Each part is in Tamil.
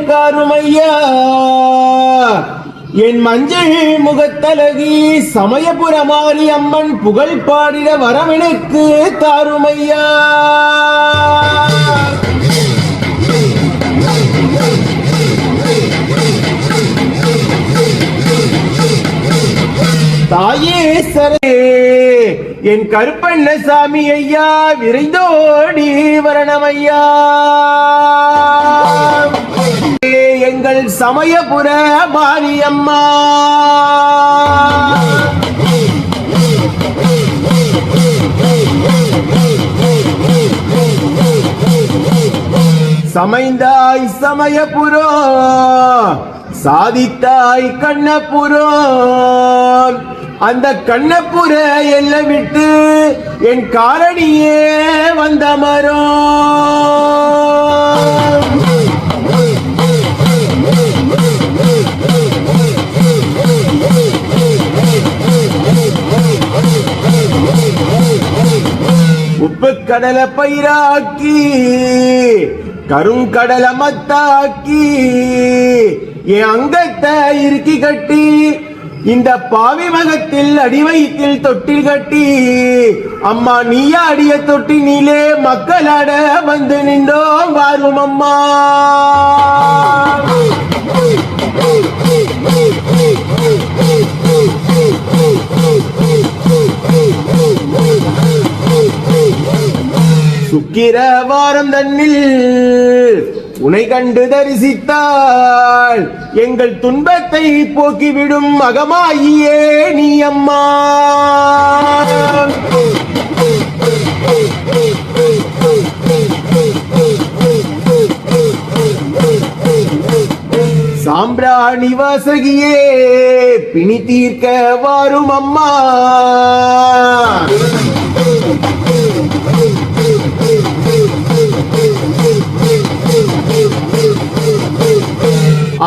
காருமையா என் மஞ்சள் முகத்தலகி சமயபுரமாரி அம்மன் புகழ் பாடிட வரவனுக்கு தாருமையா. தாயே சரே என் கருப்பண்ணசாமி ஐயா விரைந்தோடி வரணமையா. எங்கள் சமயபுர மாரியம்மா சமைந்தாய் சமயபுரோ சாதித்தாய் கண்ணபுரோ அந்த கண்ணபுர எல்லை விட்டு என் காரணியே வந்த மரோ. உப்பு கடலை பயிராக்கி கருங்கடல மத்தாக்கி என் அங்கத்தை இறுக்கி கட்டி இந்த பாவி மகத்தில் அடிவயத்தில் தொட்டில் கட்டி அம்மா நீயா அடிய தொட்டி நீலே மக்களாட வந்து நின்றோம் வாரும் அம்மா. சுக்கிர வாரம் தன்னில் உனை கண்டு தரிசித்தாள் எங்கள் துன்பத்தை போக்கிவிடும் மகமாயியே நீ அம்மா. சாம்பிராணி வாசகியே பிணி தீர்க்க வாரும் அம்மா.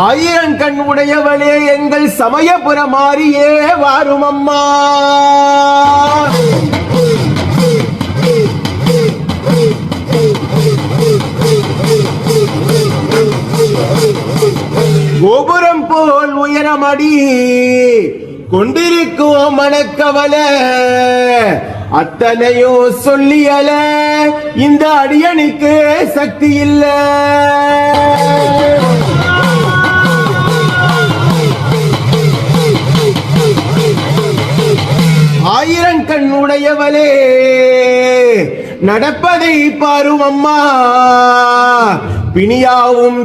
ஆயிரம் கண் உடையவளே எங்கள் சமயபுர மாரியே வாரும் அம்மா. கோபுரம் போல் உயரமடி கொண்டிருக்கும் மனக்கவல அத்தனையோ சொல்லியல இந்த அடியனுக்கு சக்தி இல்ல. ஆயிரம் கண் உடையவளே நடப்பதை பாரும் அம்மா. பிணியாவும்